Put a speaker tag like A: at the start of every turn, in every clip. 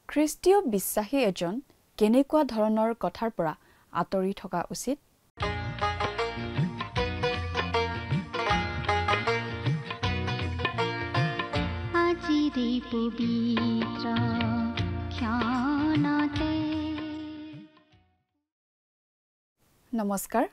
A: খ্ৰীষ্টীয় বিশ্বাসী এজন কেনেকুৱা ধৰণৰ কথাৰ পৰা আঁতৰি থকা উচিত? নমস্কাৰ,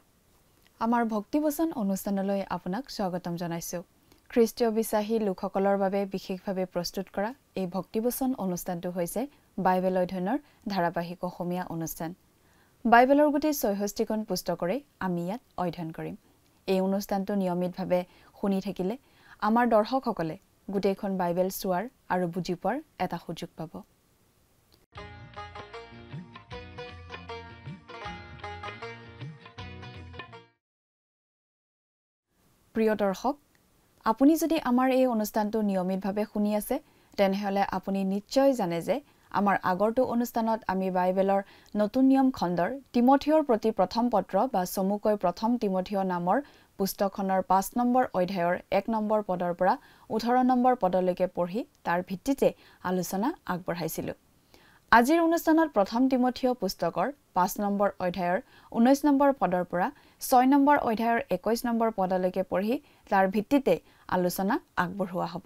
A: আমাৰ ভক্তিবচন অনুষ্ঠানলৈ আপোনাক স্বাগতম জনাইছোঁ। খ্ৰীষ্টীয় বিশ্বাসী লোকসকলৰ বাবে বিশেষভাৱে প্ৰস্তুত কৰা এই ভক্তিবচন অনুষ্ঠানটো হৈছে বাইবেল অধ্যয়নৰ ধাৰাবাহিক অসমীয়া অনুষ্ঠান। বাইবেলৰ গোটেই ৬৬খন পুস্তকৰে আমি ইয়াত অধ্যয়ন কৰিম। এই অনুষ্ঠানটো নিয়মিতভাৱে শুনি থাকিলে আমাৰ দৰ্শকসকলে গোটেইখন বাইবেল চোৱাৰ আৰু বুজি পোৱাৰ এটা সুযোগ পাব। প্ৰিয় দৰ্শক, আপুনি যদি আমাৰ এই অনুষ্ঠানটো নিয়মিতভাৱে শুনি আছে তেনেহলে আপুনি নিশ্চয় জানে যে আমাৰ আগৰটো অনুষ্ঠানত আমি বাইবেলৰ নতুন নিয়ম খণ্ডৰ তিমথিয়ৰ প্ৰতি প্ৰথম পত্ৰ বা চমুকৈ প্ৰথম তিমথিয় নামৰ পুস্তকখনৰ ৫ নম্বৰ অধ্যায়ৰ ১ নম্বৰ পদৰ পৰা ১৮ নম্বৰ পদলৈকে পঢ়ি তাৰ ভিত্তিতে আলোচনা আগবঢ়াইছিলোঁ। আজিৰ অনুষ্ঠানত প্ৰথম তিমথিয় পুস্তকৰ ৫ নম্বৰ অধ্যায়ৰ ১৯ নম্বৰ পদৰ পৰা ৬ নম্বৰ অধ্যায়ৰ ২১ নম্বৰ পদলৈকে পঢ়ি তাৰ ভিত্তিতে আলোচনা আগবঢ়োৱা হ'ব।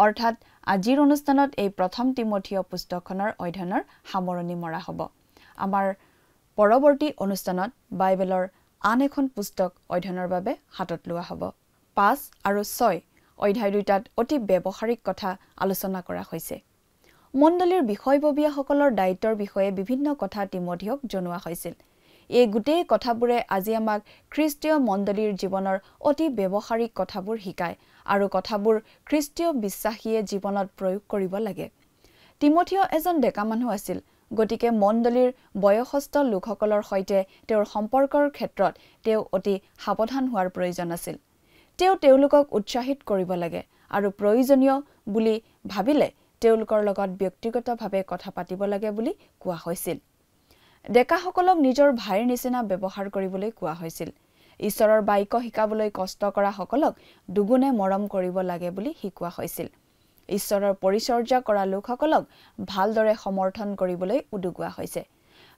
A: অৰ্থাৎ আজিৰ অনুষ্ঠানত এই প্ৰথম তিমথিয় পুস্তকখনৰ অধ্যয়নৰ সামৰণি মৰা হ'ব। আমাৰ পৰৱৰ্তী অনুষ্ঠানত বাইবেলৰ আন এখন পুস্তক অধ্যয়নৰ বাবে হাতত লোৱা হ'ব। ৫ আৰু ৬ অধ্যায় দুটাত অতি ব্যৱহাৰিক কথা আলোচনা কৰা হৈছে। মণ্ডলীৰ বিষয়ববীয়াসকলৰ দায়িত্বৰ বিষয়ে বিভিন্ন কথা তিমথিয়ক জনোৱা হৈছিল। এই গোটেই কথাবোৰে আজি আমাক খ্ৰীষ্টীয় মণ্ডলীৰ জীৱনৰ অতি ব্যৱহাৰিক কথাবোৰ শিকায় আৰু কথাবোৰ খ্ৰীষ্টীয় বিশ্বাসীয়ে জীৱনত প্ৰয়োগ কৰিব লাগে। তিমথিয় এজন ডেকা মানুহ আছিল, গতিকে মণ্ডলীৰ বয়সস্থ লোকসকলৰ সৈতে তেওঁৰ সম্পৰ্কৰ ক্ষেত্ৰত তেওঁ অতি সাৱধান হোৱাৰ প্ৰয়োজন আছিল। তেওঁলোকক উৎসাহিত কৰিব লাগে আৰু প্ৰয়োজনীয় বুলি ভাবিলে তেওঁলোকৰ লগত ব্যক্তিগতভাৱে কথা পাতিব লাগে বুলি কোৱা হৈছিল। ডেকাসকলক নিজৰ ভাইৰ নিচিনা ব্যৱহাৰ কৰিবলৈ কোৱা হৈছিল। ঈশ্বৰৰ বাক্য শিকাবলৈ কষ্ট কৰা সকলক দুগুণে মৰম কৰিব লাগে বুলি শিকোৱা হৈছিল। ঈশ্বৰৰ পৰিচৰ্যা কৰা লোকসকলক ভালদৰে সমৰ্থন কৰিবলৈ উদগোৱা হৈছে।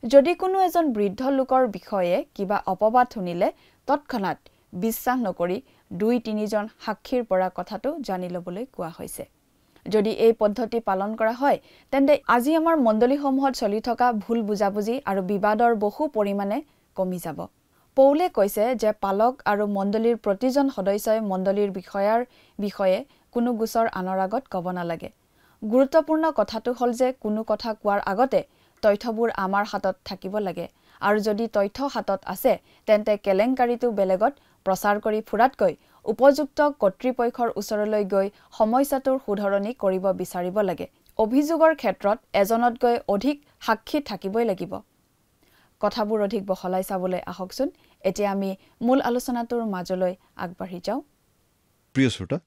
A: যদি কোনো এজন বৃদ্ধ লোকৰ বিষয়ে কিবা অপবাদ শুনিলে তৎক্ষণাত বিশ্বাস নকৰি ২-৩জন সাক্ষীৰ পৰা কথাটো জানি ল'বলৈ কোৱা হৈছে। যদি এই পদ্ধতি পালন কৰা হয় তেন্তে আজি আমাৰ মণ্ডলীসমূহত চলি থকা ভুল বুজাবুজি আৰু বিবাদৰ বহু পৰিমাণে কমি যাব। পৌলে কৈছে যে পালক আৰু মণ্ডলীৰ প্ৰতিজন সদস্যই মণ্ডলীৰ বিষয়াৰ বিষয়ে কোনো গোচৰ আনৰ আগত ক'ব নালাগে। গুৰুত্বপূৰ্ণ কথাটো হ'ল যে কোনো কথা কোৱাৰ আগতে তথ্যবোৰ আমাৰ হাতত থাকিব লাগে আৰু যদি তথ্য হাতত আছে তেন্তে কেলেংকাৰীটো বেলেগত প্ৰচাৰ কৰি ফুৰাতকৈ উপযুক্ত কৰ্তৃপক্ষৰ ওচৰলৈ গৈ সমস্যাটোৰ শুধৰণি কৰিব বিচাৰিব লাগে। অভিযোগৰ ক্ষেত্ৰত এজনতকৈ অধিক সাক্ষী থাকিবই লাগিব। কথাবোৰ অধিক বহলাই চাবলৈ আহকচোন। এতিয়া আমি মূল আলোচনাটোৰ মাজলৈ আগবাঢ়ি যাওঁ।
B: প্ৰিয় শ্ৰোতা,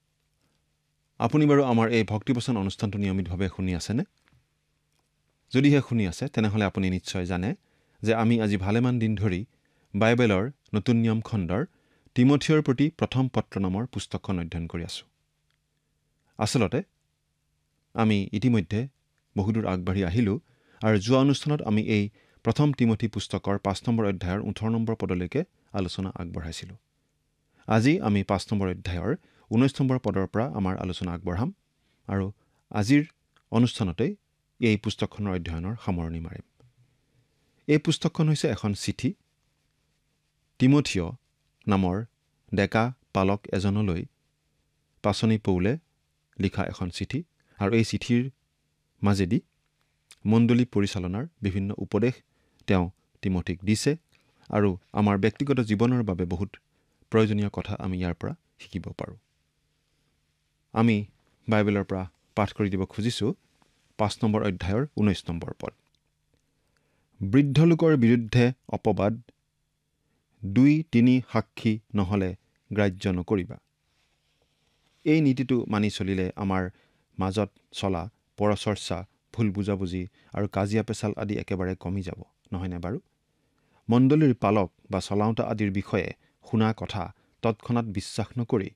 B: আপুনি বাৰু আমাৰ এই ভক্তিবচন অনুষ্ঠানটো নিয়মিতভাৱে শুনি আছেনে? যদিহে শুনি আছে তেনেহ'লে আপুনি নিশ্চয় জানে যে আমি আজি ভালেমান দিন ধৰি বাইবেলৰ নতুন নিয়ম খণ্ডৰ তিমথিয়ৰ প্ৰতি প্ৰথম পত্ৰ নামৰ পুস্তকখন অধ্যয়ন কৰি আছোঁ। আচলতে আমি ইতিমধ্যে বহুদূৰ আগবাঢ়ি আহিলোঁ আৰু যোৱা অনুষ্ঠানত আমি এই প্ৰথম তিমথি পুস্তকৰ ৫ নম্বৰ অধ্যায়ৰ ১৮ নম্বৰ পদলৈকে আলোচনা আগবঢ়াইছিলোঁ। আজি আমি ৫ নম্বৰ অধ্যায়ৰ ১৯ নম্বৰ পদৰ পৰা আমাৰ আলোচনা আগবঢ়াম আৰু আজিৰ অনুষ্ঠানতেই এই পুস্তকখনৰ অধ্যয়নৰ সামৰণি মাৰিম। এই পুস্তকখন হৈছে এখন চিঠি, তিমথিয় নামৰ ডেকা পালক এজনলৈ পাচনি পৌলে লিখা এখন চিঠি আৰু এই চিঠিৰ মাজেদি মণ্ডলী পৰিচালনাৰ বিভিন্ন উপদেশ তেওঁ তিমথিক দিছে আৰু আমাৰ ব্যক্তিগত জীৱনৰ বাবে বহুত প্ৰয়োজনীয় কথা আমি ইয়াৰ পৰা শিকিব পাৰোঁ। আমি বাইবেলৰ পৰা পাঠ কৰি দিব খুজিছোঁ ৫ নম্বৰ অধ্যায়ৰ ১৯ নম্বৰ পদ। বৃদ্ধ লোকৰ বিৰুদ্ধে অপবাদ ২-৩ সাক্ষী নহ'লে গ্ৰাহ্য নকৰিবা। এই নীতিটো মানি চলিলে আমাৰ মাজত চলা পৰচৰ্চা, ভুল বুজাবুজি আৰু কাজিয়া পেচাল আদি একেবাৰে কমি যাব, নহয়নে বাৰু? মণ্ডলীৰ পালক বা চলাওঁতা আদিৰ বিষয়ে শুনা কথা তৎক্ষণাত বিশ্বাস নকৰি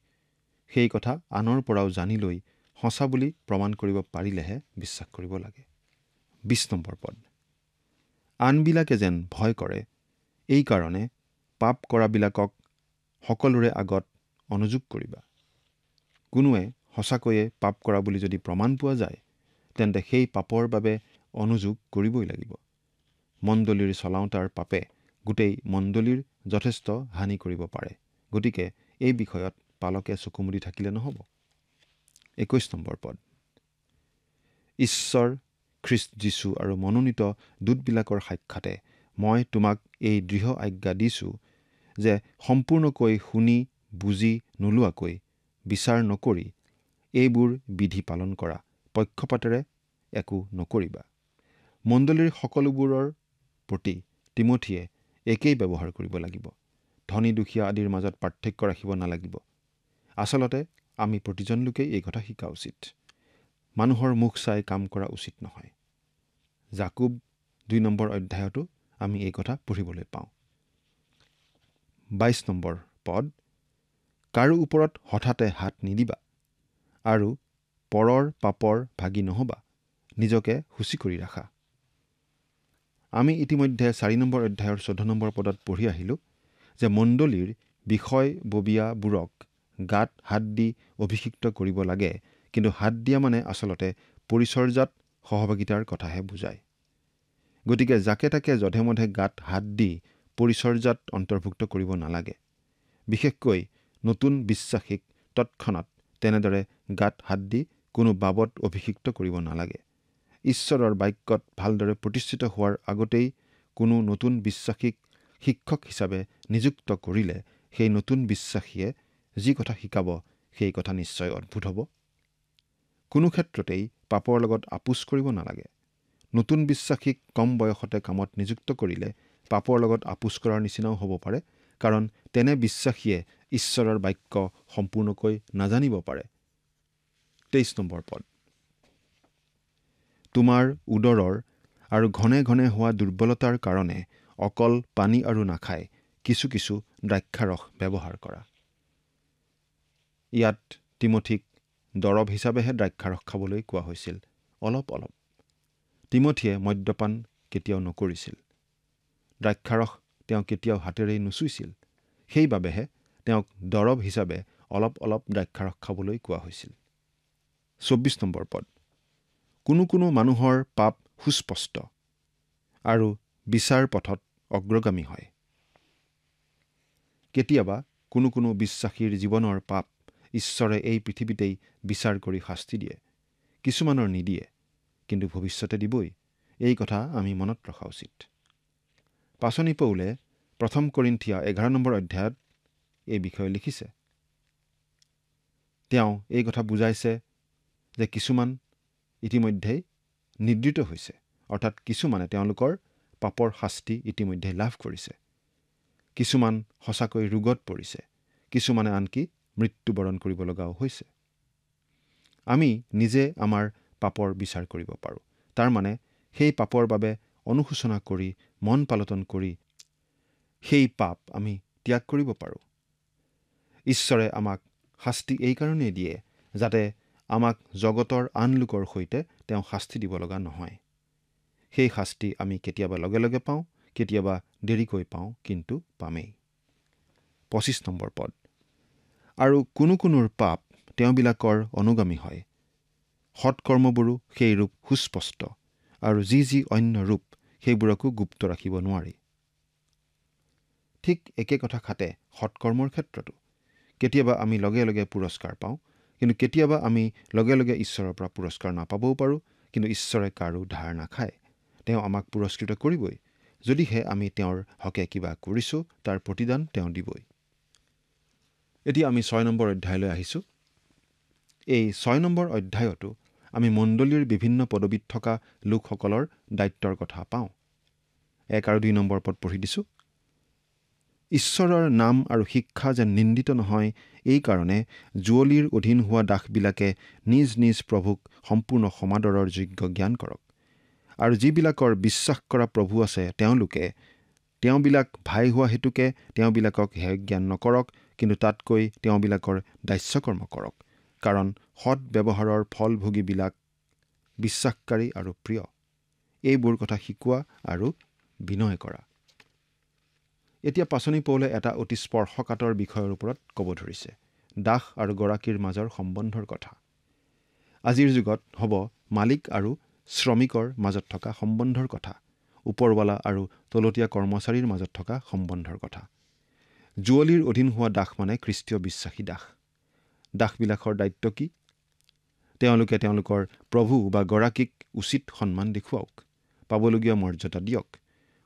B: সেই কথা আনৰ পৰাও জানি লৈ সঁচা বুলি প্ৰমাণ কৰিব পাৰিলেহে বিশ্বাস কৰিব লাগে। 20 নম্বৰ পদ। আনবিলাকে যেন ভয় কৰে, এই কাৰণে পাপ কৰাবিলাকক সকলোৰে আগত অনুযোগ কৰিবা। কোনোৱে সঁচাকৈয়ে পাপ কৰা বুলি যদি প্ৰমাণ পোৱা যায়, তেন্তে সেই পাপৰ বাবে অনুযোগ কৰিবই লাগিব। মণ্ডলীৰ চলাওঁতাৰ পাপে গোটেই মণ্ডলীৰ যথেষ্ট হানি কৰিব পাৰে। গতিকে এই বিষয়ত পালকে চকুমুদি থাকিলে নহ'ব। 21 নম্বৰ পদ। ঈশ্বৰ, খ্ৰীষ্ট যীশু আৰু মনোনীত দূতবিলাকৰ সাক্ষাতে মই তোমাক এই দৃঢ় আজ্ঞা দিছোঁ যে সম্পূৰ্ণকৈ শুনি বুজি নোলোৱাকৈ বিচাৰ নকৰি এইবোৰ বিধি পালন কৰা, পক্ষপাতেৰে একো নকৰিবা। মণ্ডলীৰ সকলোবোৰৰ প্ৰতি তিমথিয়ে একেই ব্যৱহাৰ কৰিব লাগিব। ধনী দুখীয়া আদিৰ মাজত পাৰ্থক্য ৰাখিব নালাগিব। আচলতে আমি প্ৰতিজন লোকেই এই কথা শিকা উচিত। মানুহৰ মুখ চাই কাম কৰা উচিত নহয়। জাকুব 2 নম্বৰ অধ্যায়তো আমি এই কথা পঢ়িবলৈ পাওঁ। 22 নম্বৰ পদ। কাৰো ওপৰত হঠাতে হাত নিদিবা আৰু পৰৰ পাপৰ ভাগি নহবা, নিজকে সূচী কৰি ৰাখা। আমি ইতিমধ্যে 4 নম্বৰ অধ্যায়ৰ 14 নম্বৰ পদত পঢ়ি আহিলোঁ যে মণ্ডলীৰ বিষয়ববীয়াবোৰক গাত হাত দি অভিষিক্ত কৰিব লাগে, কিন্তু হাত দিয়া মানে আচলতে পৰিচৰ্যাত সহভাগিতাৰ কথাহে বুজায়। গতিকে যাকে তাকে যধে মধে গাত হাত দি পৰিচৰ্যাত অন্তৰ্ভুক্ত কৰিব নালাগে। বিশেষকৈ নতুন বিশ্বাসীক তৎক্ষণাত তেনেদৰে গাত হাত দি কোনো বাবদ অভিষিক্ত কৰিব নালাগে। ঈশ্বৰৰ বাক্যত ভালদৰে প্ৰতিষ্ঠিত হোৱাৰ আগতেই কোনো নতুন বিশ্বাসীক শিক্ষক হিচাপে নিযুক্ত কৰিলে সেই নতুন বিশ্বাসীয়ে যি কথা শিকাব সেই কথা নিশ্চয় অদ্ভুত হ'ব। কোনো ক্ষেত্ৰতেই পাপৰ লগত আপোচ কৰিব নালাগে। নতুন বিশ্বাসীক কম বয়সতে কামত নিযুক্ত কৰিলে পাপৰ লগত আপোচ কৰাৰ নিচিনাও হ'ব পাৰে, কাৰণ তেনে বিশ্বাসীয়ে ঈশ্বৰৰ বাক্য সম্পূৰ্ণকৈ নাজানিব পাৰে। 23 নম্বৰ পদ। তোমাৰ উদৰৰ আৰু ঘনে ঘনে হোৱা দুৰ্বলতাৰ কাৰণে অকল পানী আৰু নাখায় কিছু কিছু দ্ৰাক্ষাৰস ব্যৱহাৰ কৰা। ইয়াত তিমথিক দৰৱ হিচাপেহে দ্ৰাক্ষাৰস খাবলৈ কোৱা হৈছিল, অলপ অলপ। তিমথিয়ে মদ্যপান কেতিয়াও নকৰিছিল। দ্ৰাক্ষাৰস তেওঁ কেতিয়াও হাতেৰেই নুচুইছিল। সেইবাবেহে তেওঁক দৰৱ হিচাপে অলপ অলপ দ্ৰাক্ষাৰস খাবলৈ কোৱা হৈছিল। 24 নম্বৰ পদ। কোনো কোনো মানুহৰ পাপ সুস্পষ্ট আৰু বিচাৰ পথত অগ্ৰগামী হয়। কেতিয়াবা কোনো কোনো বিশ্বাসীৰ জীৱনৰ পাপ ঈশ্বৰে এই পৃথিৱীতেই বিচাৰ কৰি শাস্তি দিয়ে। কিছুমানৰ নিদিয়ে, কিন্তু ভৱিষ্যতে দিবই। এই কথা আমি মনত ৰখা উচিত। পাচনি পৌলে 1 কৰিন্থিয়া 11 নম্বৰ অধ্যায়ত এই বিষয়ে লিখিছে। তেওঁ এই কথা বুজাইছে যে কিছুমান ইতিমধ্যেই নিদ্ৰিত হৈছে, অৰ্থাৎ কিছুমানে তেওঁলোকৰ পাপৰ শাস্তি ইতিমধ্যে লাভ কৰিছে। কিছুমান সঁচাকৈ ৰোগত পৰিছে, কিছুমানে আনকি মৃত্যুবৰণ কৰিব লগাও হৈছে। আমি নিজে আমাৰ পাপৰ বিচাৰ কৰিব পাৰোঁ। তাৰমানে সেই পাপৰ বাবে অনুশোচনা কৰি মন পালটন কৰি সেই পাপ আমি ত্যাগ কৰিব পাৰোঁ। ঈশ্বৰে আমাক শাস্তি এইকাৰণেই দিয়ে যাতে আমাক জগতৰ আন লোকৰ সৈতে তেওঁ শাস্তি দিব লগা নহয়। সেই শাস্তি আমি কেতিয়াবা লগে লগে পাওঁ, কেতিয়াবা দেৰিকৈ পাওঁ, কিন্তু পামেই। 25 নম্বৰ পদ। আৰু কোনো কোনোৰ পাপ তেওঁবিলাকৰ অনুগামী হয়। সৎকৰ্মবোৰো সেই ৰূপ সুস্পষ্ট, আৰু যি যি অন্য ৰূপ সেইবোৰকো গুপ্ত ৰাখিব নোৱাৰি। ঠিক একে কথা খাটে সৎকৰ্মৰ ক্ষেত্ৰতো। কেতিয়াবা আমি লগে লগে পুৰস্কাৰ পাওঁ, কিন্তু কেতিয়াবা আমি লগে লগে ঈশ্বৰৰ পৰা পুৰস্কাৰ নাপাবও পাৰোঁ। কিন্তু ঈশ্বৰে কাৰো ধাৰ নাখায়। তেওঁ আমাক পুৰস্কৃত কৰিবই। যদিহে আমি তেওঁৰ হকে কিবা কৰিছোঁ, তাৰ প্ৰতিদান তেওঁ দিবই। এতিয়া আমি 6 নম্বৰ অধ্যায়লৈ আহিছোঁ। এই 6 নম্বৰ অধ্যায়তো আমি মণ্ডলীৰ বিভিন্ন পদবীত থকা লোকসকলৰ দায়িত্বৰ কথা পাওঁ। 1 আৰু 2 নম্বৰ পদ পঢ়ি দিছোঁ। ঈশ্বৰৰ নাম আৰু শিক্ষা যেন নিন্দিত নহয়, এই কাৰণে জুৱলীৰ অধীন হোৱা দাসবিলাকে নিজ নিজ প্ৰভুক সম্পূৰ্ণ সমাদৰৰ যোগ্য জ্ঞান কৰক। আৰু যিবিলাকৰ বিশ্বাস কৰা প্ৰভু আছে তেওঁবিলাক ভাই হোৱা হেতুকে তেওঁবিলাকক হেয় জ্ঞান নকৰক, কিন্তু তাতকৈ তেওঁবিলাকৰ দাস্যকৰ্ম কৰক। কাৰণ সৎ ব্যৱহাৰৰ ফলভোগীবিলাক বিশ্বাসকাৰী আৰু প্ৰিয়। এইবোৰ কথা শিকোৱা আৰু বিনয় কৰা। এতিয়া পাচনি পৌলে এটা অতি স্পৰ্শকাতৰ বিষয়ৰ ওপৰত ক'ব ধৰিছে, দাস আৰু গৰাকীৰ মাজৰ সম্বন্ধৰ কথা। আজিৰ যুগত হ'ব মালিক আৰু শ্ৰমিকৰ মাজত থকা সম্বন্ধৰ কথা, ওপৰৱালা আৰু তলতীয়া কৰ্মচাৰীৰ মাজত থকা সম্বন্ধৰ কথা। জুৱলীৰ অধীন হোৱা দাস মানে খ্ৰীষ্টীয় বিশ্বাসী দাস। দাসবিলাকৰ দায়িত্ব কি? তেওঁলোকে তেওঁলোকৰ প্ৰভু বা গৰাকীক উচিত সন্মান দেখুৱাওক, পাবলগীয়া মৰ্যাদা দিয়ক।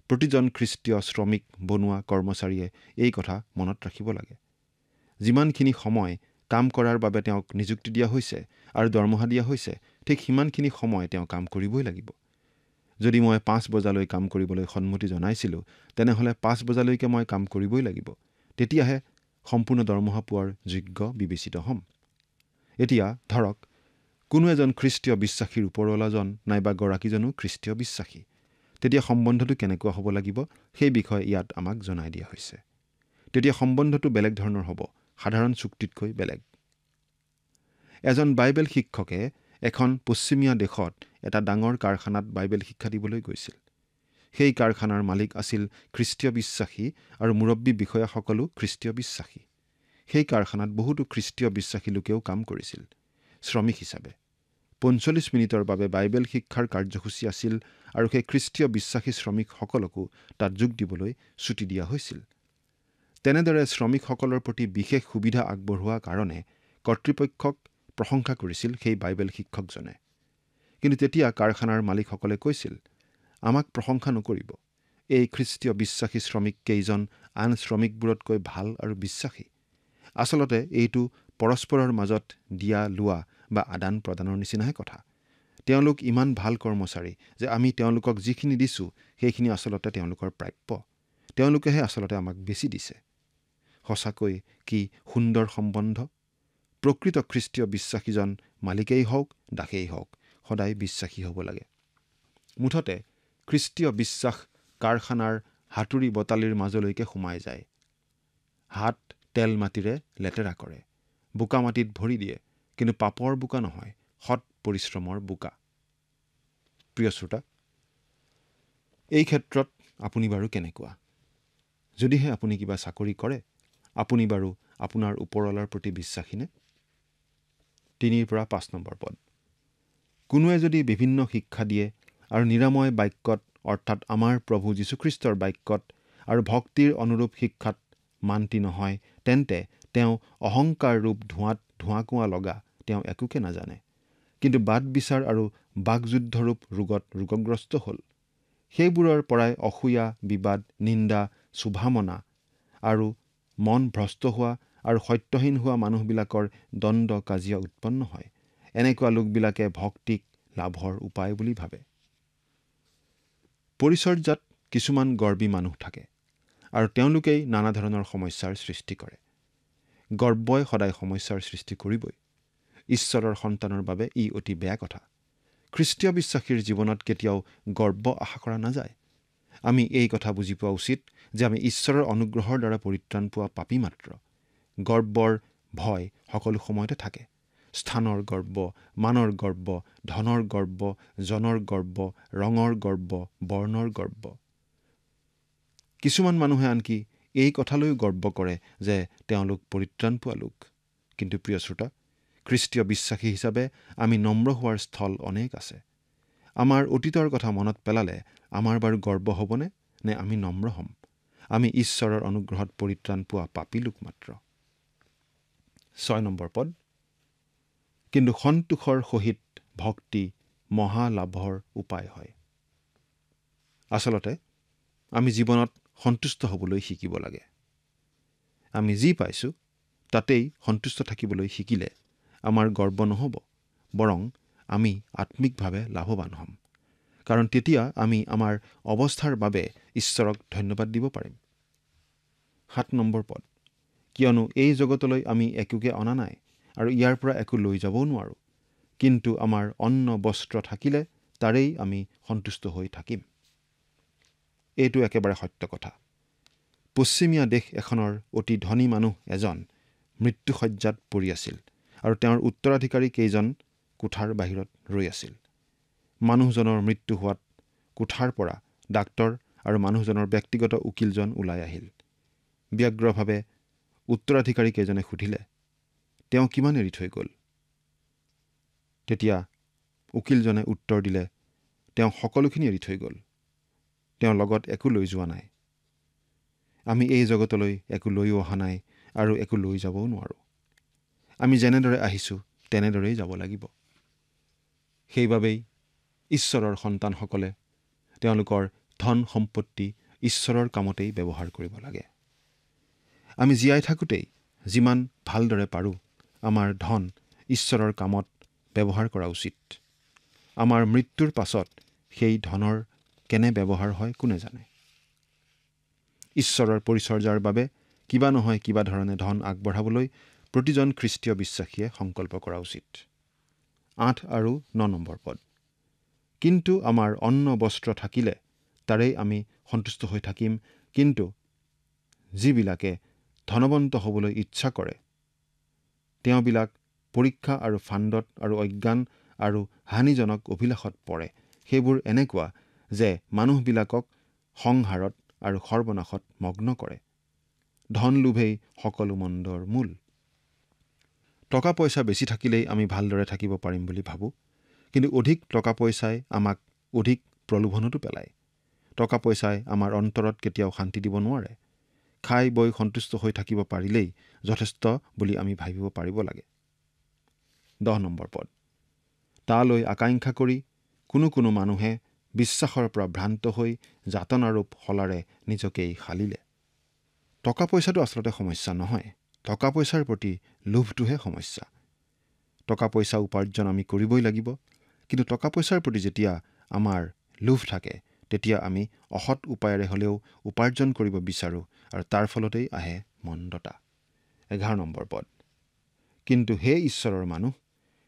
B: প্ৰতিজন খ্ৰীষ্টীয় শ্ৰমিক বনোৱা কৰ্মচাৰীয়ে এই কথা মনত ৰাখিব লাগে। যিমানখিনি সময় কাম কৰাৰ বাবে তেওঁক নিযুক্তি দিয়া হৈছে আৰু দৰমহা দিয়া হৈছে, ঠিক সিমানখিনি সময় তেওঁ কাম কৰিবই লাগিব। যদি মই 5 বজালৈ কাম কৰিবলৈ সন্মতি জনাইছিলোঁ, তেনেহ'লে 5 বজালৈকে মই কাম কৰিবই লাগিব। তেতিয়াহে সম্পূৰ্ণ দৰমহা পোৱাৰ যোগ্য বিবেচিত হ'ম। এতিয়া ধৰক কোনো এজন খ্ৰীষ্টীয় বিশ্বাসীৰ ওপৰৱালাজন নাইবা গৰাকীজনো খ্ৰীষ্টীয় বিশ্বাসী। তেতিয়া সম্বন্ধটো কেনেকুৱা হ'ব লাগিব সেই বিষয়ে ইয়াত আমাক জনাই দিয়া হৈছে। তেতিয়া সম্বন্ধটো বেলেগ ধৰণৰ হ'ব, সাধাৰণ চুক্তিতকৈ বেলেগ। এজন বাইবেল শিক্ষকে এখন পশ্চিমীয়া দেশত এটা ডাঙৰ কাৰখানাত বাইবেল শিক্ষা দিবলৈ গৈছিল। সেই কাৰখানাৰ মালিক আছিল খ্ৰীষ্টীয় বিশ্বাসী আৰু মুৰব্বী বিষয়াসকলো খ্ৰীষ্টীয় বিশ্বাসী। সেই কাৰখানাত বহুতো খ্ৰীষ্টীয় বিশ্বাসী লোকেও কাম কৰিছিল শ্ৰমিক হিচাপে। 45 মিনিটৰ বাবে বাইবেল শিক্ষাৰ কাৰ্যসূচী আছিল আৰু সেই খ্ৰীষ্টীয় বিশ্বাসী শ্ৰমিকসকলকো তাত যোগ দিবলৈ ছুটি দিয়া হৈছিল। তেনেদৰে শ্ৰমিকসকলৰ প্ৰতি বিশেষ সুবিধা আগবঢ়োৱা কাৰণে কৰ্তৃপক্ষক প্ৰশংসা কৰিছিল সেই বাইবেল শিক্ষকজনে। কিন্তু তেতিয়া কাৰখানাৰ মালিকসকলে কৈছিল, আমাক প্ৰশংসা নকৰিব। এই খ্ৰীষ্টীয় বিশ্বাসী শ্ৰমিক কেইজন আন শ্ৰমিকবোৰতকৈ ভাল আৰু বিশ্বাসী। আচলতে এইটো পৰস্পৰৰ মাজত দিয়া লোৱা বা আদান প্ৰদানৰ নিচিনাহে কথা। তেওঁলোক ইমান ভাল কৰ্মচাৰী যে আমি তেওঁলোকক যিখিনি দিছোঁ সেইখিনি আচলতে তেওঁলোকৰ প্ৰাপ্য। তেওঁলোকেহে আচলতে আমাক বেছি দিছে। সঁচাকৈ কি সুন্দৰ সম্বন্ধ! প্ৰকৃত খ্ৰীষ্টীয় বিশ্বাসীজন মালিকেই হওক, দাসেই হওক, সদায় বিশ্বাসী হ'ব লাগে। মুঠতে খ্ৰীষ্টীয় বিশ্বাস কাৰখানাৰ হাতুৰি বটালিৰ মাজলৈকে সোমাই যায়। হাত তেল মাটিৰে লেতেৰা কৰে, বোকা মাটিত ভৰি দিয়ে, কিন্তু পাপৰ বোকা নহয়, সৎ পৰিশ্ৰমৰ বোকা। প্ৰিয় শ্ৰোতা, এই ক্ষেত্ৰত আপুনি বাৰু কেনেকুৱা? যদিহে আপুনি কিবা চাকৰি কৰে, আপুনি বাৰু আপোনাৰ ওপৰৱালাৰ প্ৰতি বিশ্বাসীনে? 3 পৰা 5 নম্বৰ পদ। কোনোৱে যদি বিভিন্ন শিক্ষা দিয়ে আৰু নিৰাময় বাক্যত অৰ্থাৎ আমাৰ প্ৰভু যীশুখ্ৰীষ্টৰ বাক্যত আৰু ভক্তিৰ অনুৰূপ শিক্ষাত মান্তি নহয়, তেন্তে তেওঁ অহংকাৰ ৰূপ ধোঁৱাত ধোঁৱাকোৱা লগা, তেওঁ একোকে নাজানে, কিন্তু বাদ বিচাৰ আৰু বাকযুদ্ধৰূপ ৰোগত ৰোগগ্ৰস্ত হ'ল। সেইবোৰৰ পৰাই অসূয়া, বিবাদ, নিন্দা, শুভামনা আৰু মন ভ্ৰষ্ট হোৱা আৰু সত্যহীন হোৱা মানুহবিলাকৰ দ্বন্দ্ব কাজিয়া উৎপন্ন হয়। এনেকুৱা লোকবিলাকে ভক্তিক লাভৰ উপায় বুলি ভাবে। পৰিচৰ্যাত কিছুমান গৰ্বী মানুহ থাকে আৰু তেওঁলোকেই নানা ধৰণৰ সমস্যাৰ সৃষ্টি কৰে। গৰ্বই সদায় সমস্যাৰ সৃষ্টি কৰিবই। ঈশ্বৰৰ সন্তানৰ বাবে ই অতি বেয়া কথা। খ্ৰীষ্টীয় বিশ্বাসীৰ জীৱনত কেতিয়াও গৰ্ব আশা কৰা নাযায়। আমি এই কথা বুজি পোৱা উচিত যে আমি ঈশ্বৰৰ অনুগ্ৰহৰ দ্বাৰা পৰিত্ৰাণ পোৱা পাপী মাত্ৰ। গৰ্বৰ ভয় সকলো সময়তে থাকে। স্থানৰ গৰ্ব, মানৰ গৰ্ব, ধনৰ গৰ্ব, জনৰ গৰ্ব, ৰঙৰ গৰ্ব, বৰ্ণৰ গৰ্ব। কিছুমান মানুহে আনকি এই কথালৈও গৰ্ব কৰে যে তেওঁলোক পৰিত্ৰাণ পোৱা লোক। কিন্তু প্ৰিয় শ্ৰোতা, খ্ৰীষ্টীয় বিশ্বাসী হিচাপে আমি নম্ৰ হোৱাৰ স্থল অনেক আছে। আমাৰ অতীতৰ কথা মনত পেলালে আমাৰ বাৰু গৰ্ব হ'বনে, নে আমি নম্ৰ হ'ম? আমি ঈশ্বৰৰ অনুগ্ৰহত পৰিত্ৰাণ পোৱা পাপী লোক মাত্ৰ। 6 নম্বৰ পদ। কিন্তু সন্তোষৰ সহিত ভক্তি মহালাভৰ উপায় হয়। আচলতে আমি জীৱনত সন্তুষ্ট হ'বলৈ শিকিব লাগে। আমি যি পাইছোঁ তাতেই সন্তুষ্ট থাকিবলৈ শিকিলে আমাৰ গৰ্ব নহ'ব, বৰং আমি আত্মিকভাৱে লাভৱান হ'ম। কাৰণ তেতিয়া আমি আমাৰ অৱস্থাৰ বাবে ঈশ্বৰক ধন্যবাদ দিব পাৰিম। 7 নম্বৰ পদ। কিয়নো এই জগতলৈ আমি একোকে অনা নাই আৰু ইয়াৰ পৰা একো লৈ যাবও নোৱাৰোঁ, কিন্তু আমাৰ অন্ন বস্ত্ৰ থাকিলে তাৰেই আমি সন্তুষ্ট হৈ থাকিম। এইটো একেবাৰে সত্য কথা। পশ্চিমীয়া দেশ এখনৰ অতি ধনী মানুহ এজন মৃত্যুশয্যাত পৰি আছিল আৰু তেওঁৰ উত্তৰাধিকাৰী কেইজন কোঠাৰ বাহিৰত ৰৈ আছিল। মানুহজনৰ মৃত্যু হোৱাত কোঠাৰ পৰা ডাক্তৰ আৰু মানুহজনৰ ব্যক্তিগত উকিলজন ওলাই আহিল। ব্যগ্ৰভাৱে উত্তৰাধিকাৰীকেইজনে সুধিলে, তেওঁ কিমান এৰি থৈ গ'ল? তেতিয়া উকিলজনে উত্তৰ দিলে, তেওঁ সকলোখিনি এৰি থৈ গ'ল। তেওঁৰ লগত একো লৈ যোৱা নাই। আমি এই জগতলৈ একো লৈও অহা নাই আৰু একো লৈ যাবও নোৱাৰোঁ। আমি যেনেদৰে আহিছোঁ তেনেদৰেই যাব লাগিব। সেইবাবেই ঈশ্বৰৰ সন্তানসকলে তেওঁলোকৰ ধন সম্পত্তি ঈশ্বৰৰ কামতেই ব্যৱহাৰ কৰিব লাগে। আমি জীয়াই থাকোঁতেই যিমান ভালদৰে পাৰোঁ আমাৰ ধন ঈশ্বৰৰ কামত ব্যৱহাৰ কৰা উচিত। আমাৰ মৃত্যুৰ পাছত সেই ধনৰ কেনে ব্যৱহাৰ হয় কোনে জানে। ঈশ্বৰৰ পৰিচৰ্যাৰ বাবে কিবা নহয় কিবা ধৰণে ধন আগবঢ়াবলৈ প্ৰতিজন খ্ৰীষ্টীয় বিশ্বাসীয়ে সংকল্প কৰা উচিত। 8 আৰু 9 নম্বৰ পদ। কিন্তু আমাৰ অন্ন বস্ত্ৰ থাকিলে তাৰেই আমি সন্তুষ্ট হৈ থাকিম, কিন্তু যিবিলাকে ধনৱন্ত হ'বলৈ ইচ্ছা কৰে তেওঁবিলাক পৰীক্ষা আৰু ফাণ্ডত আৰু অজ্ঞান আৰু হানিজনক অভিলাষত পৰে। সেইবোৰ এনেকুৱা যে মানুহবিলাকক সংহাৰত আৰু সৰ্বনাশত মগ্ন কৰে। ধন লোভেই সকলো মন্দৰ মূল। টকা পইচা বেছি থাকিলেই আমি ভালদৰে থাকিব পাৰিম বুলি ভাবোঁ, কিন্তু অধিক টকা পইচাই আমাক অধিক প্ৰলোভনতো পেলায়। টকা পইচাই আমাৰ অন্তৰত কেতিয়াও শান্তি দিব নোৱাৰে। খাই বৈ সন্তুষ্ট হৈ থাকিব পাৰিলেই যথেষ্ট বুলি আমি ভাবিব পাৰিব লাগে। 10 নম্বৰ পদ। তালৈ আকাংক্ষা কৰি কোনো মানুহে বিশ্বাসৰ পৰা ভ্ৰান্ত হৈ যাতনাৰূপ শলাৰে নিজকেই শালিলে। টকা পইচাটো আচলতে সমস্যা নহয়, টকা পইচাৰ প্ৰতি লোভটোহে সমস্যা। টকা পইচা উপাৰ্জন আমি কৰিবই লাগিব, কিন্তু টকা পইচাৰ প্ৰতি যেতিয়া আমাৰ লোভ থাকে তেতিয়া আমি অসৎ উপায়েৰে হ'লেও উপাৰ্জন কৰিব বিচাৰোঁ আৰু তাৰ ফলতেই আহে মন্দতা। 11 নম্বৰ পদ। কিন্তু হে ঈশ্বৰৰ মানুহ,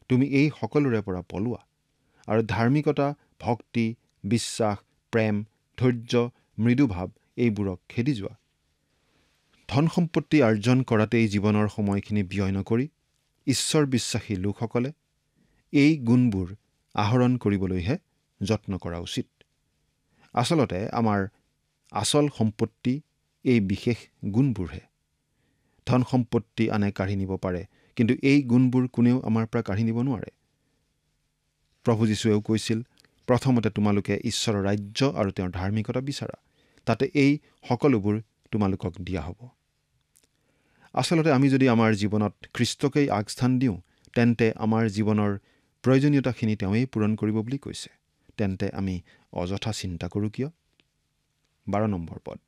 B: তুমি এই সকলোৰে পৰা পলোৱা আৰু ধাৰ্মিকতা, ভক্তি, বিশ্বাস, প্ৰেম, ধৈৰ্য, মৃদুভাৱ এইবোৰক খেদি যোৱা। ধন সম্পত্তি আৰ্জন কৰাতেই জীৱনৰ সময়খিনি ব্যয় নকৰি ঈশ্বৰ বিশ্বাসী লোকসকলে এই গুণবোৰ আহৰণ কৰিবলৈহে যত্ন কৰা উচিত। আচলতে আমাৰ আচল সম্পত্তি এই বিশেষ গুণবোৰহে। ধন সম্পত্তি আনে কাঢ়ি নিব পাৰে, কিন্তু এই গুণবোৰ কোনেও আমাৰ পৰা কাঢ়ি নিব নোৱাৰে। প্ৰভু যীশুৱেও কৈছিল, প্ৰথমতে তোমালোকে ঈশ্বৰৰ ৰাজ্য আৰু তেওঁৰ ধাৰ্মিকতা বিচাৰা, তাতে এই সকলোবোৰ তোমালোকক দিয়া হ'ব। আচলতে আমি যদি আমাৰ জীৱনত খ্ৰীষ্টকেই আগস্থান দিওঁ তেন্তে আমাৰ জীৱনৰ প্ৰয়োজনীয়তাখিনি তেওঁৱেই পূৰণ কৰিব বুলি কৈছে। তেন্তে আমি অযথা চিন্তা কৰোঁ কিয়? 12 নম্বৰ পদ।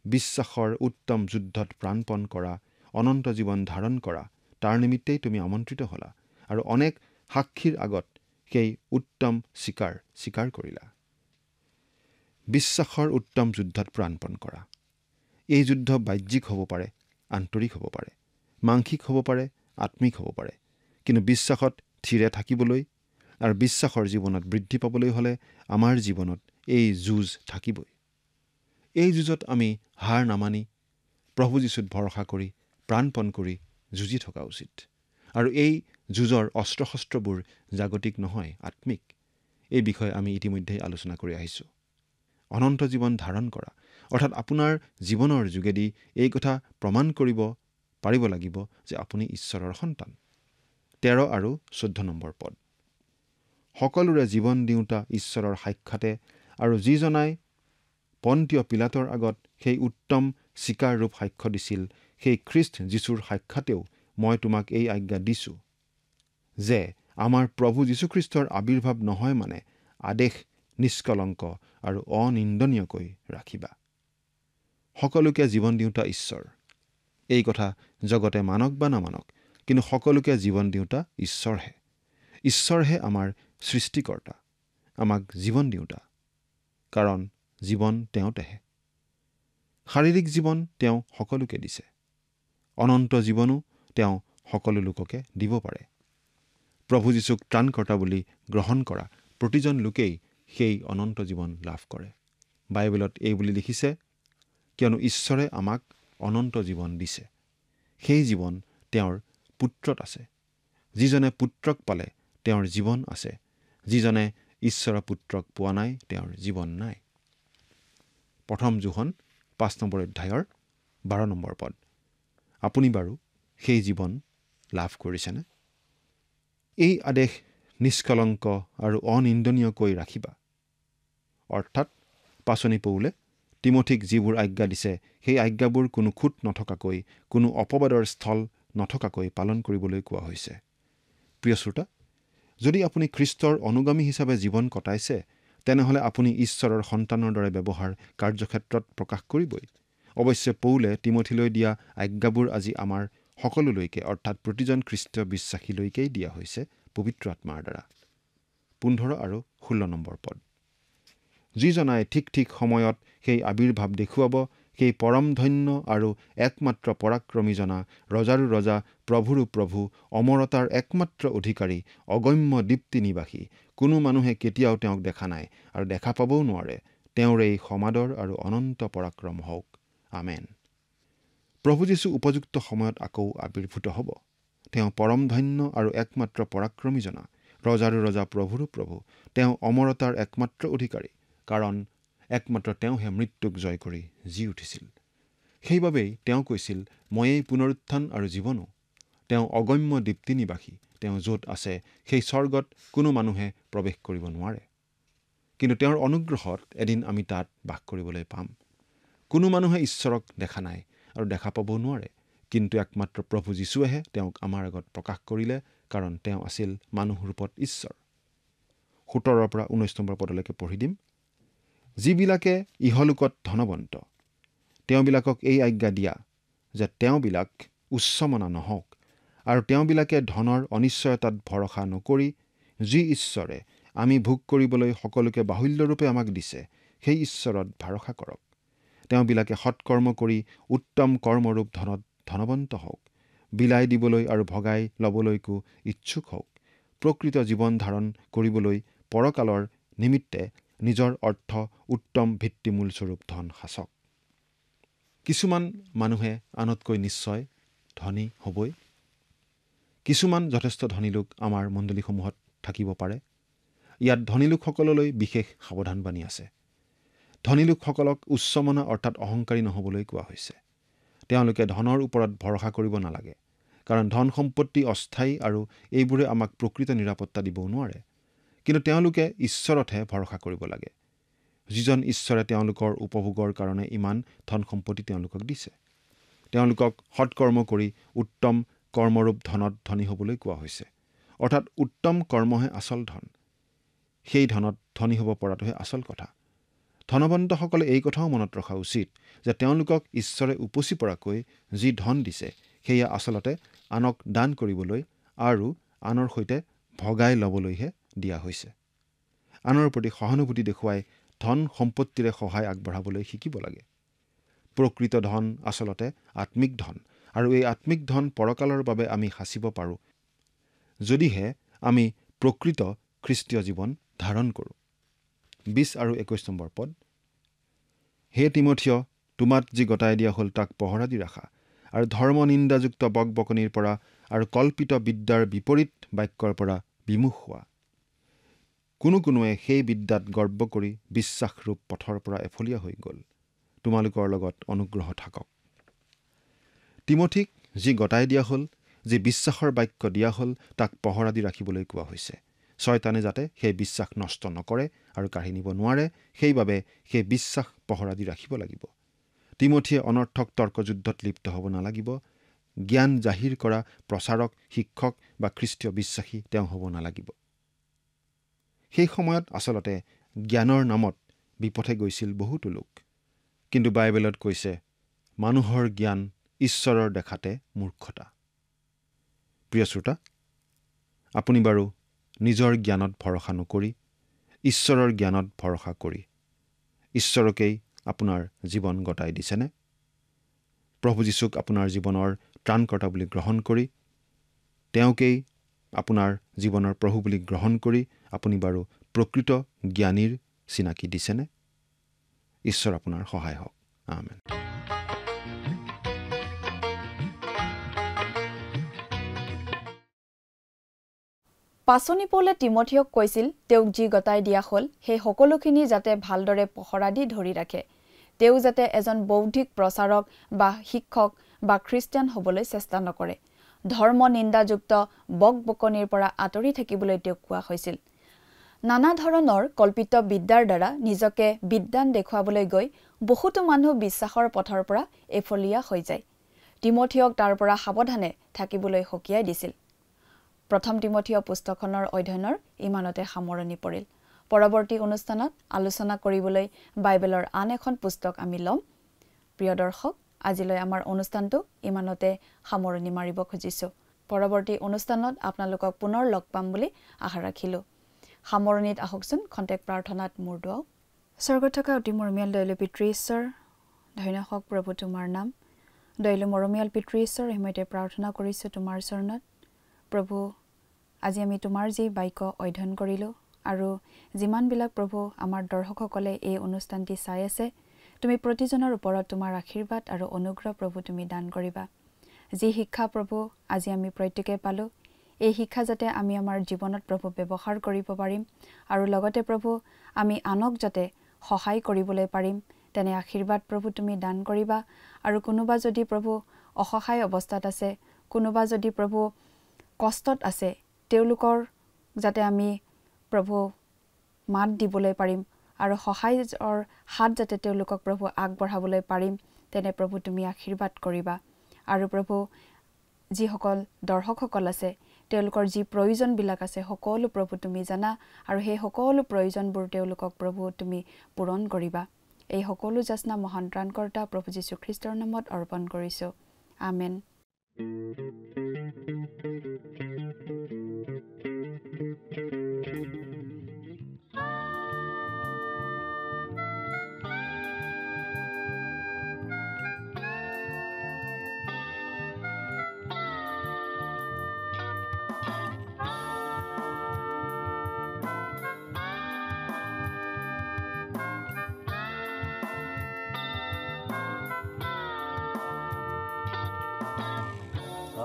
B: বিশ্বাসৰ উত্তম যুদ্ধত প্ৰাণপণ কৰা, অনন্ত জীৱন ধাৰণ কৰা, তাৰ নিমিত্তেই তুমি আমন্ত্ৰিত হ'লা আৰু অনেক সাক্ষীৰ আগত সেই উত্তম স্বীকাৰ কৰিলা। বিশ্বাসৰ উত্তম যুদ্ধত প্ৰাণপণ কৰা। এই যুদ্ধ বাহ্যিক হ'ব পাৰে, আন্তৰিক হ'ব পাৰে, মাংসিক হ'ব পাৰে, আত্মিক হ'ব পাৰে, কিন্তু বিশ্বাসত থিৰে থাকিবলৈ আৰু বিশ্বাসৰ জীৱনত বৃদ্ধি পাবলৈ হ'লে আমাৰ জীৱনত এই যুঁজ থাকিবই। এই যুঁজত আমি হাৰ নামানি প্ৰভু যীশুত ভৰসা কৰি প্ৰাণপণ কৰি যুঁজি থকা উচিত। আৰু এই যুঁজৰ অস্ত্ৰ শস্ত্ৰবোৰ জাগতিক নহয়, আত্মিক। এই বিষয়ে আমি ইতিমধ্যেই আলোচনা কৰি আহিছোঁ। অনন্ত জীৱন ধাৰণ কৰা অৰ্থাৎ আপোনাৰ জীৱনৰ যোগেদি এই কথা প্ৰমাণ কৰিব পাৰিব লাগিব যে আপুনি ঈশ্বৰৰ সন্তান। 13 আৰু 14 নম্বৰ পদ। সকলোৰে জীৱন দিওঁতা ঈশ্বৰৰ সাক্ষাতে আৰু যিজনাই পন্তীয় পিলাতৰ আগত সেই উত্তম স্বীকাৰৰূপ সাক্ষ্য দিছিল, সেই খ্ৰীষ্ট যীশুৰ সাক্ষাতেও মই তোমাক এই আজ্ঞা দিছোঁ যে আমাৰ প্ৰভু যীশুখ্ৰীষ্টৰ আবিৰ্ভাৱ নহয় মানে আদেশ নিষ্কলংক আৰু অনিন্দনীয়কৈ ৰাখিবা। সকলোকে জীৱন দিওঁতা ঈশ্বৰ। এই কথা জগতে মানক বা নামানক, কিন্তু সকলোকে জীৱন দিওঁতা ঈশ্বৰহে। ঈশ্বৰহে আমাৰ সৃষ্টিকৰ্তা, আমাক জীৱন দিওঁতা, কাৰণ জীৱন তেওঁতেহে। শাৰীৰিক জীৱন তেওঁ সকলোকে দিছে। অনন্ত জীৱনো তেওঁ সকলো লোককে দিব পাৰে। প্ৰভু যীশুক ত্ৰাণকৰ্তা বুলি গ্ৰহণ কৰা প্ৰতিজন লোকেই সেই অনন্ত জীৱন লাভ কৰে। বাইবেলত এই বুলি লিখিছে, কিয়নো ঈশ্বৰে আমাক অনন্ত জীৱন দিছে। সেই জীৱন তেওঁৰ পুত্ৰত আছে। যিজনে পুত্ৰক পালে তেওঁৰ জীৱন আছে। যিজনে ঈশ্বৰৰ পুত্ৰক পোৱা নাই, তেওঁৰ জীৱন নাই। প্ৰথম যোহন 5 নম্বৰ অধ্যায়ৰ 12 নম্বৰ পদ। আপুনি বাৰু সেই জীৱন লাভ কৰিছেনে? এই আদেশ নিষ্কলংক আৰু অনিন্দনীয়কৈ ৰাখিবা। অৰ্থাৎ পাচনি পৌলে তিমথিক যিবোৰ আজ্ঞা দিছে, সেই আজ্ঞাবোৰ কোনো খুঁত নথকাকৈ, কোনো অপবাদৰ স্থল নথকাকৈ পালন কৰিবলৈ কোৱা হৈছে। প্ৰিয় শ্ৰোতা, যদি আপুনি খ্ৰীষ্টৰ অনুগামী হিচাপে জীৱন কটাইছে, তেনেহ'লে আপুনি ঈশ্বৰৰ সন্তানৰ দৰে ব্যৱহাৰ কাৰ্যক্ষেত্ৰত প্ৰকাশ কৰিবই। অৱশ্যে পৌলে তিমথিলৈ দিয়া আজ্ঞাবোৰ আজি আমাৰ সকলোলৈকে, অৰ্থাৎ প্ৰতিজন খ্ৰীষ্টীয় বিশ্বাসীলৈকেই দিয়া হৈছে পবিত্ৰ আত্মাৰ দ্বাৰা। 15 আৰু 16 নম্বৰ পদ। যিজনাই ঠিক ঠিক সময়ত সেই আবিৰ্ভাৱ দেখুৱাব, সেই পৰম ধন্য আৰু একমাত্ৰ পৰাক্ৰমীজনা, ৰজাৰো ৰজা, প্ৰভুৰো প্ৰভু, অমৰতাৰ একমাত্ৰ অধিকাৰী, অগম্য দীপ্তি নিবাসী, কোনো মানুহে কেতিয়াও তেওঁক দেখা নাই আৰু দেখা পাবও নোৱাৰে। তেওঁৰ এই সমাদৰ আৰু অনন্ত পৰাক্ৰম হওক। আমেন। প্ৰভু যীশু উপযুক্ত সময়ত আকৌ আবিৰ্ভূত হ'ব। তেওঁ পৰম ধন্য আৰু একমাত্ৰ পৰাক্ৰমীজনা, ৰজাৰো ৰজা, প্ৰভুৰো প্ৰভু। তেওঁ অমৰতাৰ একমাত্ৰ অধিকাৰী, কাৰণ একমাত্ৰ তেওঁহে মৃত্যুক জয় কৰি জি উঠিছিল। সেইবাবেই তেওঁ কৈছিল, ময়েই পুনৰুত্থান আৰু জীৱনো। তেওঁ অগম্য দীপ্তি নিবাসী। তেওঁ য'ত আছে সেই স্বৰ্গত কোনো মানুহে প্ৰৱেশ কৰিব নোৱাৰে। কিন্তু তেওঁৰ অনুগ্ৰহত এদিন আমি তাত বাস কৰিবলৈ পাম। কোনো মানুহে ঈশ্বৰক দেখা নাই আৰু দেখা পাবও নোৱাৰে, কিন্তু একমাত্ৰ প্ৰভু যীশুৱেহে তেওঁক আমাৰ আগত প্ৰকাশ কৰিলে, কাৰণ তেওঁ আছিল মানুহ ৰূপত ঈশ্বৰ। 17 পৰা 19 নম্বৰ পদলৈকে পঢ়ি দিম। যিবিলাকে ইহলোকত ধনৱন্ত, তেওঁবিলাকক এই আজ্ঞা দিয়া যে তেওঁবিলাক উচ্চমনা নহওক, আৰু তেওঁবিলাকে ধনৰ অনিশ্চয়তাত ভৰসা নকৰি, যি ঈশ্বৰে আমি ভোগ কৰিবলৈ সকলোকে বাহুল্যৰূপে আমাক দিছে, সেই ঈশ্বৰত ভৰসা কৰক। তেওঁবিলাকে সৎকৰ্ম কৰি উত্তম কৰ্মৰূপ ধনত ধনৱন্ত হওক, বিলাই দিবলৈ আৰু ভগাই ল'বলৈকো ইচ্ছুক হওক, প্ৰকৃত জীৱন ধাৰণ কৰিবলৈ পৰকালৰ নিমিত্তে নিজৰ অৰ্থ উত্তম ভিত্তিমূলস্বৰূপ ধন সাঁচক। কিছুমান মানুহে আনতকৈ নিশ্চয় ধনী হ'বই। কিছুমান যথেষ্ট ধনী লোক আমাৰ মণ্ডলীসমূহত থাকিব পাৰে। ইয়াত ধনী লোকসকললৈ বিশেষ সাৱধানবাণী আছে। ধনী লোকসকলক উচ্চমনা অৰ্থাৎ অহংকাৰী নহ'বলৈ কোৱা হৈছে। তেওঁলোকে ধনৰ ওপৰত ভৰসা কৰিব নালাগে, কাৰণ ধন সম্পত্তি অস্থায়ী আৰু এইবোৰে আমাক প্ৰকৃত নিৰাপত্তা দিবও নোৱাৰে। কিন্তু তেওঁলোকে ঈশ্বৰতহে ভৰসা কৰিব লাগে, যিজন ঈশ্বৰে তেওঁলোকৰ উপভোগৰ কাৰণে ইমান ধন সম্পত্তি তেওঁলোকক দিছে। তেওঁলোকক সৎকৰ্ম কৰি উত্তম কৰ্মৰূপ ধনত ধনী হ'বলৈ কোৱা হৈছে। অৰ্থাৎ উত্তম কৰ্মহে আচল ধন। সেই ধনত ধনী হ'ব পৰাটোহে আচল কথা। ধনৱন্তসকলে এই কথাও মনত ৰখা উচিত যে তেওঁলোকক ঈশ্বৰে উপচি পৰাকৈ যি ধন দিছে, সেয়া আচলতে আনক দান কৰিবলৈ আৰু আনৰ সৈতে ভগাই ল'বলৈহে দিয়া হৈছে। আনৰ প্ৰতি সহানুভূতি দেখুৱাই ধন সম্পত্তিৰে সহায় আগবঢ়াবলৈ শিকিব লাগে। প্ৰকৃত ধন আচলতে আত্মিক ধন, আৰু এই আত্মিক ধন পৰকালৰ বাবে আমি সাঁচিব পাৰোঁ, যদিহে আমি প্ৰকৃত খ্ৰীষ্টীয় জীৱন ধাৰণ কৰোঁ। 20 আৰু 21 নম্বৰ পদ। হে তিমথিয়, তোমাক যি গতাই দিয়া হ'ল তাক পহৰা দি ৰাখা, আৰু ধৰ্ম নিন্দাযুক্ত বকবকনিৰ পৰা আৰু কল্পিত বিদ্যাৰ বিপৰীত বাক্যৰ পৰা বিমুখ হোৱা। কোনোৱে সেই বিদ্যাত গৰ্ব কৰি বিশ্বাসৰূপ পথৰ পৰা এফলীয়া হৈ গ'ল। তোমালোকৰ লগত অনুগ্ৰহ থাকক। তিমথিক যি গতাই দিয়া হ'ল, যি বিশ্বাসৰ বাক্য দিয়া হ'ল, তাক পহৰা দি ৰাখিবলৈ কোৱা হৈছে। শয়তানে যাতে সেই বিশ্বাস নষ্ট নকৰে আৰু কাঢ়ি নিব নোৱাৰে, সেইবাবে সেই বিশ্বাস পহৰা দি ৰাখিব লাগিব। তিমথিয়ে অনৰ্থক তৰ্কযুদ্ধত লিপ্ত হ'ব নালাগিব। জ্ঞান জাহিৰ কৰা প্ৰচাৰক, শিক্ষক বা খ্ৰীষ্টীয় বিশ্বাসী তেওঁ হ'ব নালাগিব। সেই সময়ত আচলতে জ্ঞানৰ নামত বিপথে গৈছিল বহুতো লোক। কিন্তু বাইবেলত কৈছে, মানুহৰ জ্ঞান ঈশ্বৰৰ দেখাতে মূৰ্খতা। প্ৰিয় শ্ৰোতা, আপুনি বাৰু নিজৰ জ্ঞানত ভৰসা নকৰি ঈশ্বৰৰ জ্ঞানত ভৰসা কৰি ঈশ্বৰকেই আপোনাৰ জীৱন গতাই দিছেনে? প্ৰভু যীশুক আপোনাৰ জীৱনৰ ত্ৰাণকৰ্তা বুলি গ্ৰহণ কৰি, তেওঁকেই আপোনাৰ জীৱনৰ প্ৰভু বুলি গ্ৰহণ কৰি আপুনি বাৰু প্ৰকৃত জ্ঞানীৰ চিনাকি দিছেনে? ঈশ্বৰ আপোনাৰ সহায় হওক। আমেন।
A: পাছনি পৌলে তিমথিয়ক কৈছিল তেওঁক যি গতাই দিয়া হ'ল সেই সকলোখিনি যাতে ভালদৰে পহৰা দি ধৰি ৰাখে তেওঁ যাতে এজন বৌদ্ধিক প্ৰচাৰক বা শিক্ষক বা খ্ৰীষ্টিয়ান হ'বলৈ চেষ্টা নকৰে ধৰ্ম নিন্দাযুক্ত বকবকনিৰ পৰা আঁতৰি থাকিবলৈ তেওঁক কোৱা হৈছিল নানা ধৰণৰ কল্পিত বিদ্যাৰ দ্বাৰা নিজকে বিদ্যান দেখুৱাবলৈ গৈ বহুতো মানুহ বিশ্বাসৰ পথৰ পৰা এফলিয়া হৈ যায় তিমথিয়ক তাৰ পৰা সাৱধানে থাকিবলৈ হকিয়াই দিছিল প্ৰথম তিমথিয় পুস্তকখনৰ অধ্যয়নৰ ইমানতে সামৰণি পৰিল পৰৱৰ্তী অনুষ্ঠানত আলোচনা কৰিবলৈ বাইবেলৰ আন এখন পুস্তক আমি ল'ম প্ৰিয় দৰ্শক আজিলৈ আমাৰ অনুষ্ঠানটো ইমানতে সামৰণি মাৰিব খুজিছো পৰৱৰ্তী অনুষ্ঠানত আপোনালোকক পুনৰ লগ পাম বুলি আশা ৰাখিলো সামৰণিত আহকচোন খন্তেক প্ৰাৰ্থনাত মূৰ দুৱাও স্বৰ্গত থকা অতি মৰমীয়াল দয়ালু পিতৃ ঈশ্বৰ ধন্য হওক প্ৰভু তোমাৰ নাম দয়ালু মৰমীয়াল পিতৃ ঈশ্বৰ হিমতে প্ৰাৰ্থনা কৰিছো তোমাৰ চৰণত প্ৰভু আজি আমি তোমাৰ যি বাক্য অধ্যয়ন কৰিলো আৰু যিমানবিলাক প্ৰভু আমাৰ দৰ্শকসকলে এই অনুষ্ঠানটি চাই আছে তুমি প্ৰতিজনৰ ওপৰত তোমাৰ আশীৰ্বাদ আৰু অনুগ্ৰহ প্ৰভু তুমি দান কৰিবা যি শিক্ষা প্ৰভু আজি আমি প্ৰত্যেকে পালো এই শিক্ষা যাতে আমি আমাৰ জীৱনত প্ৰভু ব্যৱহাৰ কৰিব পাৰিম আৰু লগতে প্ৰভু আমি আনক যাতে সহায় কৰিবলৈ পাৰিম তেনে আশীৰ্বাদ প্ৰভু তুমি দান কৰিবা আৰু কোনোবা যদি প্ৰভু অসহায় অৱস্থাত আছে কোনোবা যদি প্ৰভু কষ্টত আছে তেওঁলোকৰ যাতে আমি প্ৰভু মাত দিবলৈ পাৰিম আৰু সহায়ৰ হাত যাতে তেওঁলোকক প্ৰভু আগবঢ়াবলৈ পাৰিম তেনে প্ৰভু তুমি আশীৰ্বাদ কৰিবা আৰু প্ৰভু যিসকল দৰ্শকসকল আছে তেওঁলোকৰ যি প্ৰয়োজনবিলাক আছে সকলো প্ৰভু তুমি জানা আৰু সেই সকলো প্ৰয়োজনবোৰ তেওঁলোকক প্ৰভু তুমি পূৰণ কৰিবা এই সকলো যাচনা মহান ত্ৰাণকৰ্তা প্ৰভু যীশু খ্ৰীষ্টৰ নামত অৰ্পণ কৰিছো আমেন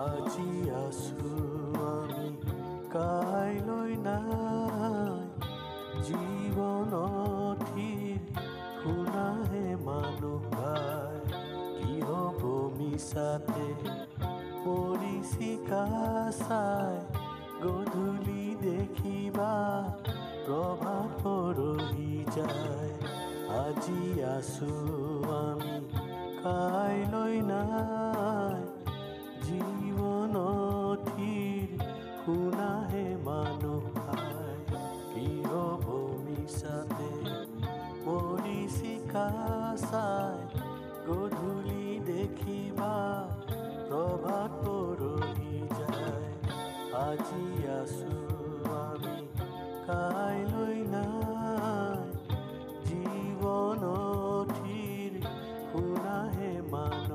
C: আজি আছো আমি কাইলৈ নাই জীৱনথিৰ শুনাহে মানুহ ভাই কি হ'ব মিছাতে পৰিচিকা চাই গধূলি দেখিবা প্ৰভাত পৰহি যায় আজি আছো আমি কাইলৈ নাই জীৱনথিৰ শুনাহে মানুহ ভাই কি হ'ব মিছাতে পৰিচিকা চাই গধূলি দেখিবা প্ৰভাত পৰহি যায় আজি আছো আমি কাইলৈ নাই জীৱনথিৰ শুনাহে মানুহ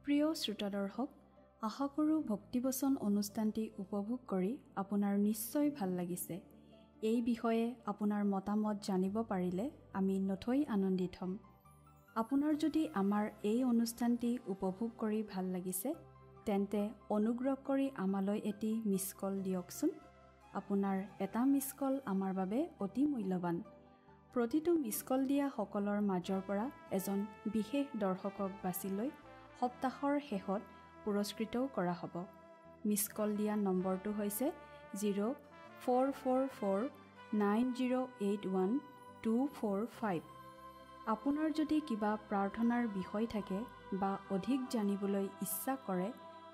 A: প্ৰিয় শ্ৰোতা দৰ্শক আশা কৰোঁ ভক্তিবচন অনুষ্ঠানটি উপভোগ কৰি আপোনাৰ নিশ্চয় ভাল লাগিছে এই বিষয়ে আপোনাৰ মতামত জানিব পাৰিলে আমি নথৈ আনন্দিত হ'ম আপোনাৰ যদি আমাৰ এই অনুষ্ঠানটি উপভোগ কৰি ভাল লাগিছে তেন্তে অনুগ্ৰহ কৰি আমালৈ এটি মিছ কল দিয়কচোন আপোনাৰ এটা মিছ কল আমাৰ বাবে অতি মূল্যৱান প্ৰতিটো মিছ কল দিয়া সকলৰ মাজৰ পৰা এজন বিশেষ দৰ্শকক বাছি লৈ সপ্তাহৰ শেষত পুৰস্কৃতও কৰা হ'ব মিছ কল দিয়া নম্বৰটো হৈছে 0444908124 আপোনাৰ যদি কিবা প্ৰাৰ্থনাৰ বিষয় থাকে বা অধিক জানিবলৈ ইচ্ছা কৰে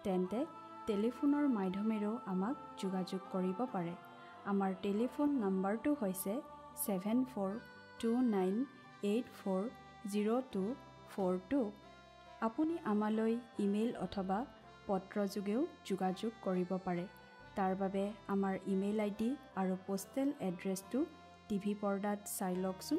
A: তেন্তে টেলিফোনৰ মাধ্যমেৰেও আমাক যোগাযোগ কৰিব পাৰে আমাৰ টেলিফোন নম্বৰটো হৈছে 7429840242 আপুনি আমালৈ ইমেইল অথবা পত্ৰযোগেও যোগাযোগ কৰিব পাৰে তাৰ বাবে আমাৰ ইমেইল আইডি আৰু পোষ্টেল এড্ৰেছটো টিভি পৰ্দাত চাই লওকচোন